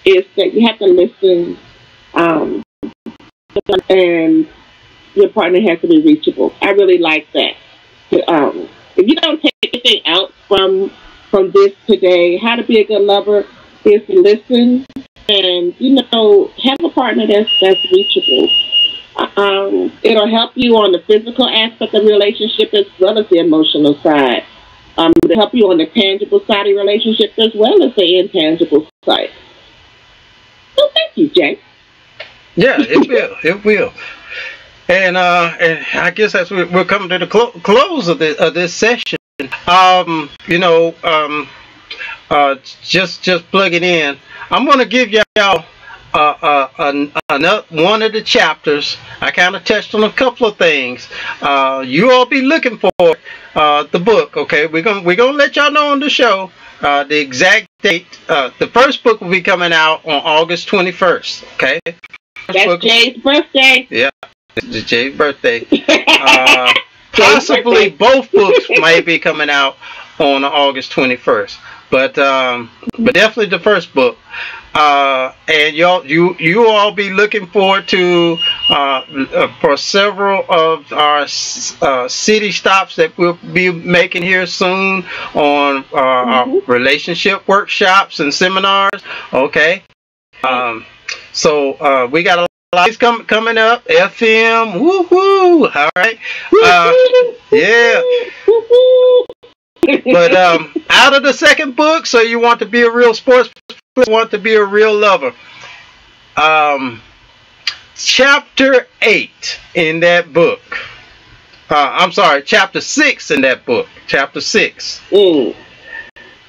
is that you have to listen, and your partner has to be reachable. I really like that. If you don't take anything out from this today, how to be a good lover is to listen and, have a partner that's reachable. It'll help you on the physical aspect of the relationship as well as the emotional side. It'll help you on the tangible side of the relationship as well as the intangible side. So thank you, Jay. Yeah, it will. It will. And I guess that's we're coming to the close of this session. Just plug it in. I'm gonna give y'all another one of the chapters. I kind of touched on a couple of things. You all be looking for the book. Okay, we're gonna let y'all know on the show the exact date. The first book will be coming out on August 21st. Okay, that's Jay's birthday. Yeah. It's Jay's birthday. Possibly both books might be coming out on August 21st, but definitely the first book. And you all be looking forward to for several of our city stops that we'll be making here soon on our relationship workshops and seminars. Okay. So we got a lights coming up. FM, woo-hoo. All right. Yeah. But out of the second book, so you want to be a real sports, want to be a real lover. Chapter 8 in that book. I'm sorry, chapter 6 in that book. Chapter 6.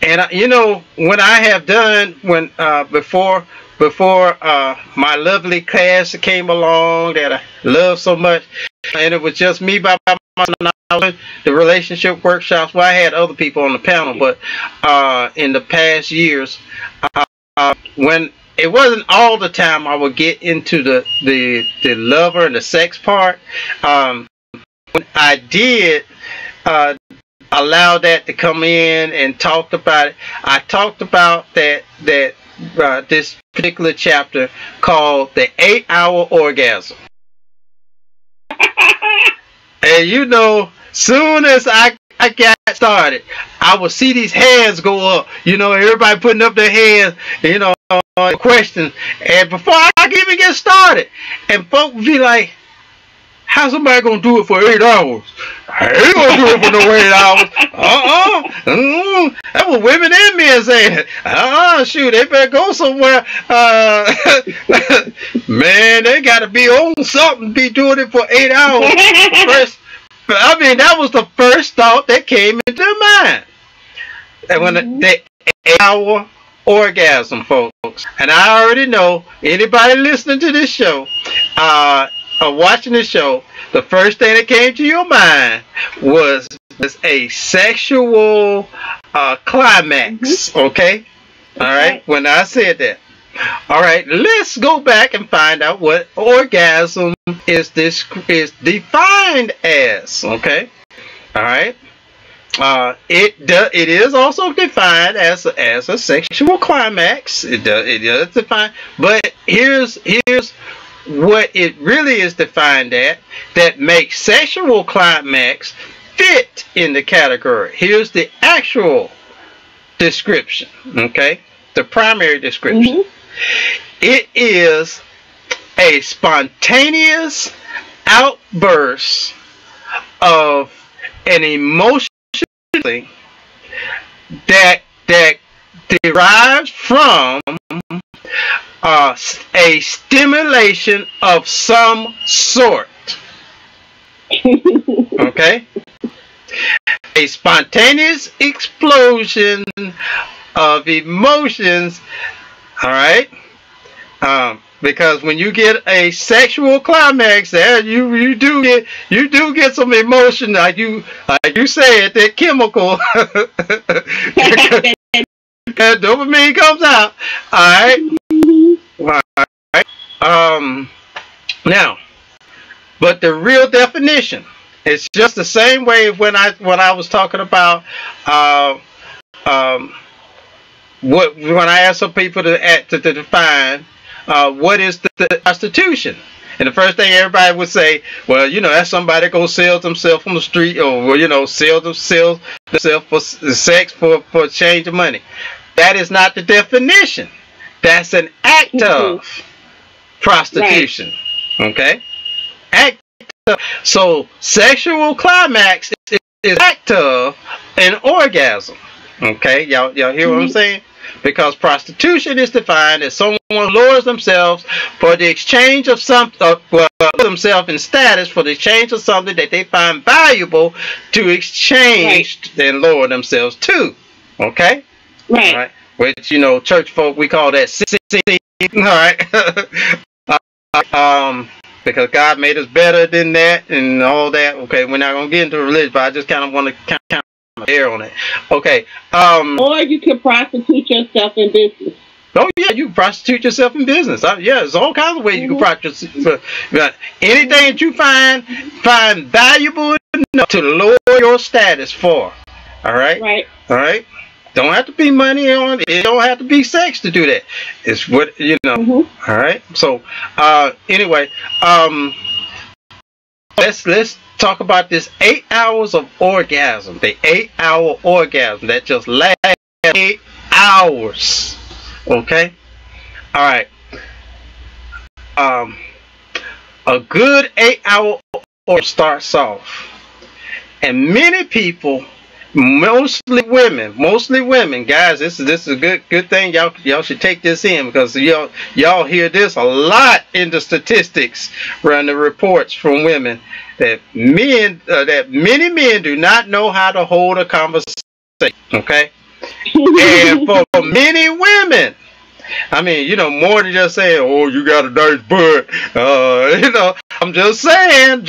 And you know, when I have done before my lovely class came along that I love so much, and it was just me by myself, the relationship workshops. Well, I had other people on the panel, but in the past years, when it wasn't all the time, I would get into the lover and the sex part. When I did allow that to come in and talked about it, I talked about that this particular chapter called the 8-hour orgasm. And you know, soon as I got started, I would see these hands go up. You know, everybody putting up their hands, you know, questions. And before I even get started, and folks would be like, how's somebody gonna do it for 8 hours? I ain't gonna do it for no 8 hours. That's what women and men saying. Shoot, they better go somewhere. Man, they gotta be on something, be doing it for 8 hours. That was the first thought that came into their mind. And when the 8-hour orgasm, folks, and I already know anybody listening to this show, or watching the show, the first thing that came to your mind was a sexual climax. Okay? All right? When I said that. All right, let's go back and find out what orgasm is defined as. Okay? All right? It is also defined as a sexual climax. It does define, but here's what it really is defined at that makes sexual climax fit in the category. Here's the actual description, okay? The primary description. It is a spontaneous outburst of an emotion that derives from a stimulation of some sort. Okay? A spontaneous explosion of emotions. All right? Because when you get a sexual climax, there you do get some emotion, like you said, that chemical. That dopamine comes out. All right. Now, but the real definition, it's just the same way when I was talking about when I asked some people to define what is the prostitution. And the first thing everybody would say, well, you know, that's somebody go sell themselves on the street, or, you know, sell themselves for sex for a change of money. That is not the definition. That's an act of prostitution. Right. Okay? Act of. So sexual climax is act of an orgasm. Okay? Y'all hear what I'm saying? Because prostitution is defined as someone lowers themselves for the exchange of something, themselves in status for the exchange of something that they find valuable to exchange and lower themselves to. Okay? Right. All right. Which, you know, church folk, we call that all right. Because God made us better than that and all that. Okay, we're not gonna get into religion, but I just kind of want to kind of air on it. Okay. Or you can prostitute yourself in business. Oh yeah, you can prostitute yourself in business. Yeah, there's all kinds of ways you can prostitute. Anything that you find valuable enough to lower your status for. All right. Right. All right. Don't have to be money on it. It don't have to be sex to do that. It's what, you know. All right. So anyway, let's talk about this 8 hours of orgasm. The 8-hour orgasm that just lasts 8 hours. Okay. All right. A good 8-hour orgasm starts off, and many people. Mostly women, guys. This is a good thing. Y'all should take this in, because y'all hear this a lot in the statistics, run the reports from women that many men do not know how to hold a conversation. Okay, And for many women, I mean, you know, more than just saying, "Oh, you got a nice butt," you know, I'm just saying,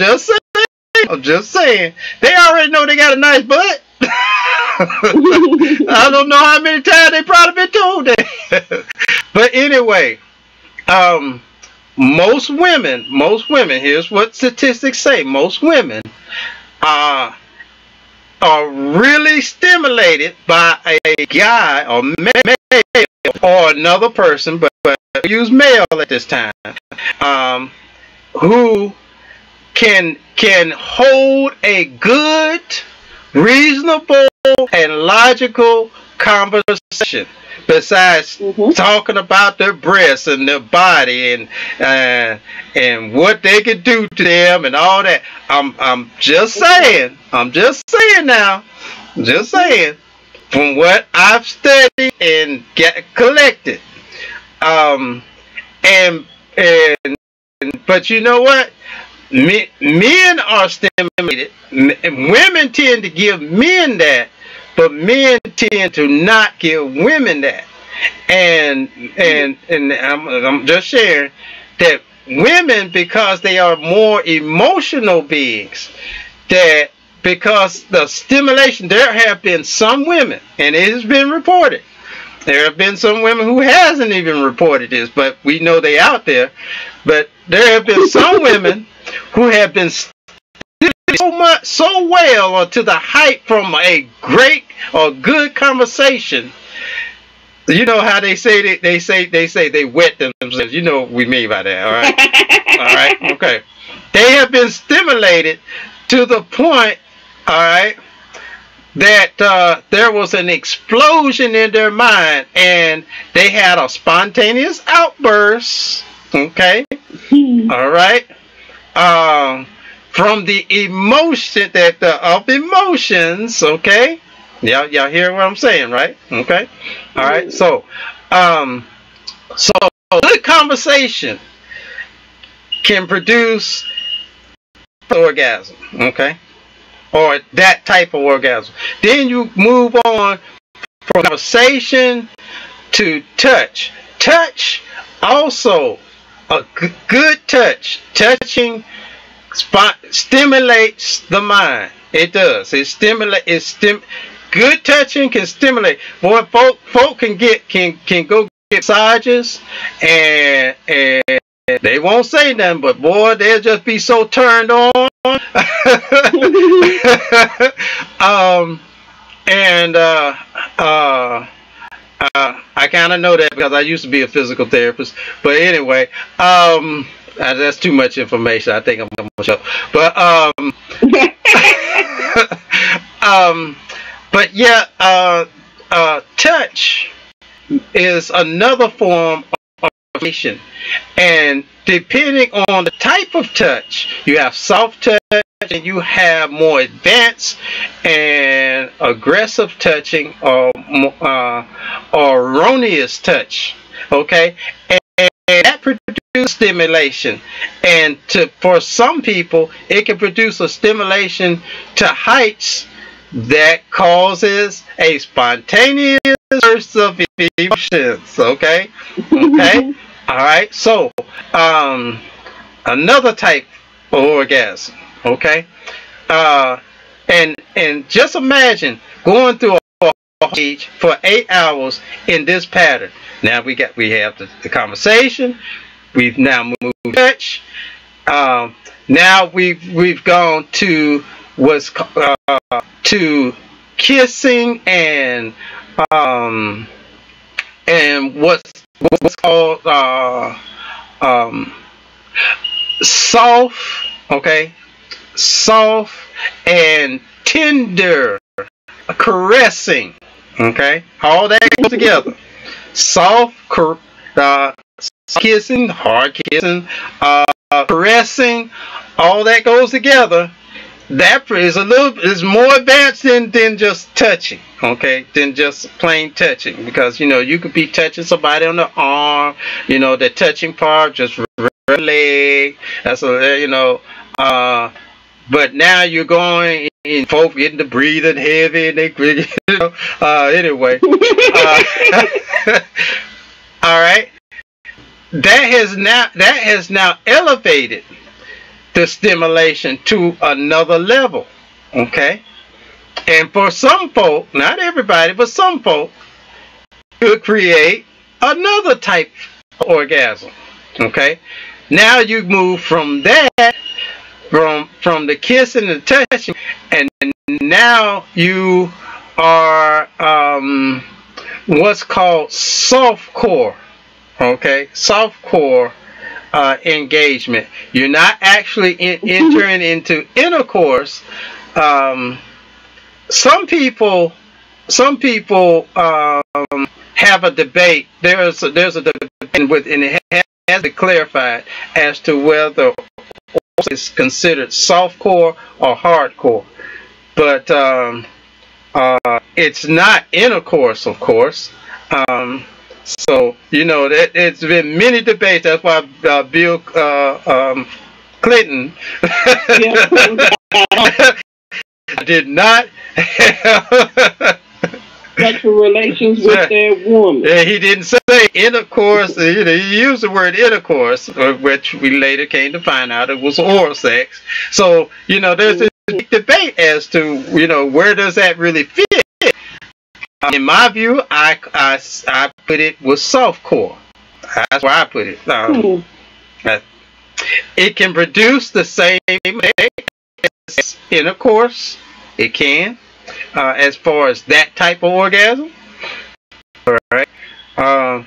I'm just saying, they already know they got a nice butt. I don't know how many times they probably been told that. But anyway, most women, here's what statistics say: most women are really stimulated by a guy or male or another person, but use male at this time, who can hold a good, reasonable, and logical conversation. Besides talking about their breasts and their body and what they can do to them and all that, I'm just saying now, just saying from what I've studied and collected, but you know what? Men are stimulated. Women tend to give men that, but men tend to not give women that. And I'm just sharing that women, because they are more emotional beings, that because the stimulation, there have been some women, and it has been reported, there have been some women who hasn't even reported this, but we know they out there. But there have been some women who have been so well, or to the height from a great or good conversation. You know how they say they wet themselves. You know what we mean by that, all right? All right, okay. They have been stimulated to the point, all right, that there was an explosion in their mind, and they had a spontaneous outburst, okay, all right, from the emotion of emotions, okay. Y'all hear what I'm saying, right? Okay, all right. So good conversation can produce orgasm, okay, or that type of orgasm. Then you move on from conversation to touch. Touch also, a good touching stimulates the mind. It does. Good touching can stimulate. Boy, folk can go get massages, and they won't say nothing, but boy, they'll just be so turned on. I kind of know that because I used to be a physical therapist. But anyway, that's too much information. I think I'm gonna shut up. But yeah, touch is another form of communication, and depending on the type of touch, you have soft touch and you have more advanced and aggressive touching, or erroneous touch. Okay, and that produces stimulation, and for some people, it can produce a stimulation to heights that causes a spontaneous burst of emotions. Okay, okay, all right. So, another type of orgasm. Okay, and just imagine going through a stage for 8 hours in this pattern. Now we have the conversation. We've now moved to touch. Now we've gone to to kissing and what's called soft, okay, soft and tender caressing, okay, all that goes together. Soft kissing, hard kissing, caressing, all that goes together. That is more advanced than just touching, okay, than just plain touching, because you know you could be touching somebody on the arm, you know, the touching part, just leg, that's a, you know, but now you're going and folks getting to breathing heavy, and they, anyway. All right. That has now elevated the stimulation to another level. Okay. And for some folk, not everybody, but some folk, could create another type of orgasm. Okay. Now you move from that, from the kissing and the touching, and now you are what's called soft core. Okay, soft core engagement. You're not actually entering into intercourse. Some people have a debate. There's a debate, and it has to be clarified as to whether it's considered soft core or hardcore. But it's not intercourse, of course. So, that it's been many debates. That's why Bill Clinton did not have sexual relations with their woman. Yeah, he didn't say intercourse. He used the word intercourse, which we later came to find out it was oral sex. So, there's this big debate as to, where does that really fit? In my view, I put it with soft core. That's where I put it. It can produce the same effect as intercourse. It can, as far as that type of orgasm. All right.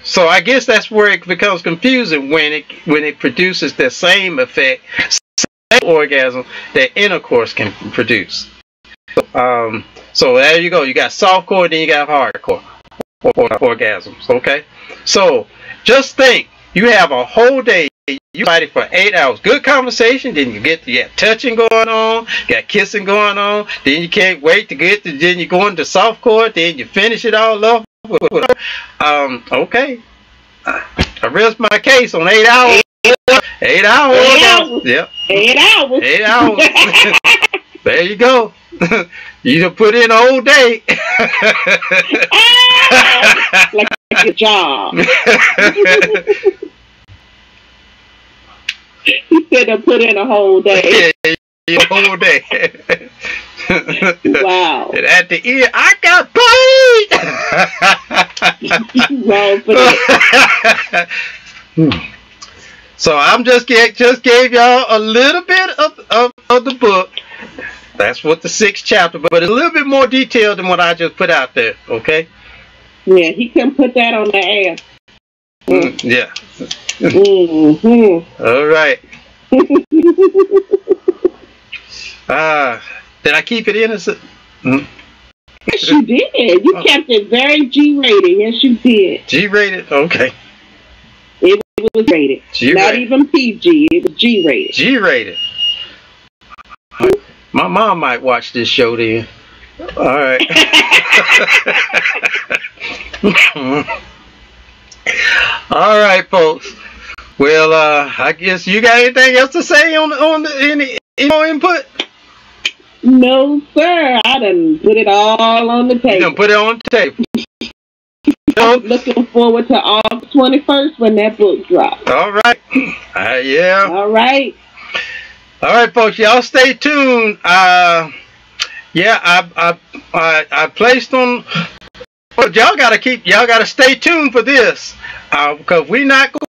So I guess that's where it becomes confusing when it produces the same effect, same orgasm that intercourse can produce. So there you go. You got soft core, then you got hardcore orgasms. Okay. So just think, you have a whole day. You fight for 8 hours. Good conversation. Then you got touching going on. You got kissing going on. Then you can't wait to get to. Then you go into soft core. Then you finish it all up. Okay. I rest my case on 8 hours. 8 hours. 8 hours. Yep. 8 hours. 8 hours. There you go. You done put in a whole day. Like a job. He said I put in a whole day. Yeah, a whole day. Wow. And at the end, I got paid. Wrong for that. So I'm just gave y'all a little bit of the book. That's what the 6th chapter, but it's a little bit more detailed than what I just put out there. Okay. Yeah, he can put that on the air. Yeah. Mm-hmm. All right. Did I keep it innocent? Yes, you did. You kept it very G-rated. Yes, you did. G-rated? Okay. It was rated. G-rated. Not even PG. It was G-rated. G-rated. My mom might watch this show then. All right. All right, folks. Well, I guess you got anything else to say on any input? No, sir. I done put it all on the table. You done put it on the table. I'm looking forward to August 21st when that book drops. All right. Yeah. All right. All right, folks. Y'all stay tuned. I placed on. But y'all gotta stay tuned for this, because we not going.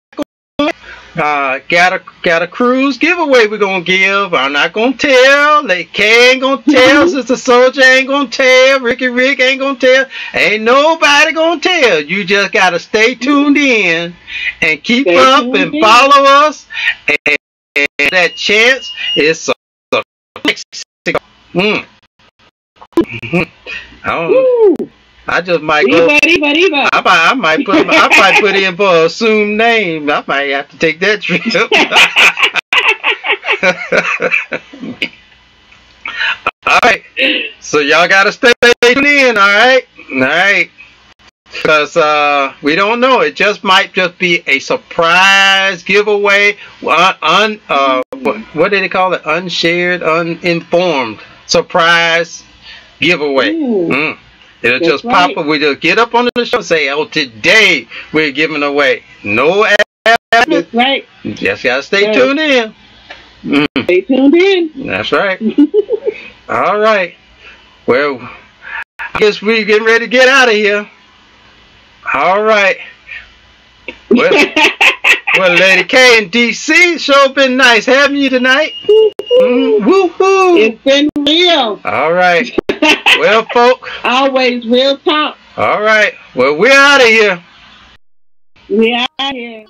Got a cruise giveaway we're gonna give. I'm not gonna tell. They ain't gonna tell. Sister Soldier ain't gonna tell. Rick ain't gonna tell. Ain't nobody gonna tell. You just gotta stay tuned in and keep up and follow us. And that chance is I just might go. I might put in for an assumed name. I might have to take that trip. All right. So y'all gotta stay tuned in. All right. Because we don't know. It just might just be a surprise giveaway. What do they call it? Unshared, uninformed surprise giveaway. It'll just pop up. We just get up on the show and say, oh, today we're giving away. No advertisement. That's right. Just got to stay tuned in. Stay tuned in. That's right. All right. Well, I guess we're getting ready to get out of here. All right. Well, Lady K in DC, sure been nice having you tonight. Woo-hoo. It's been real. All right. Well, folk. Always real talk. All right. Well, we're out of here. We out here.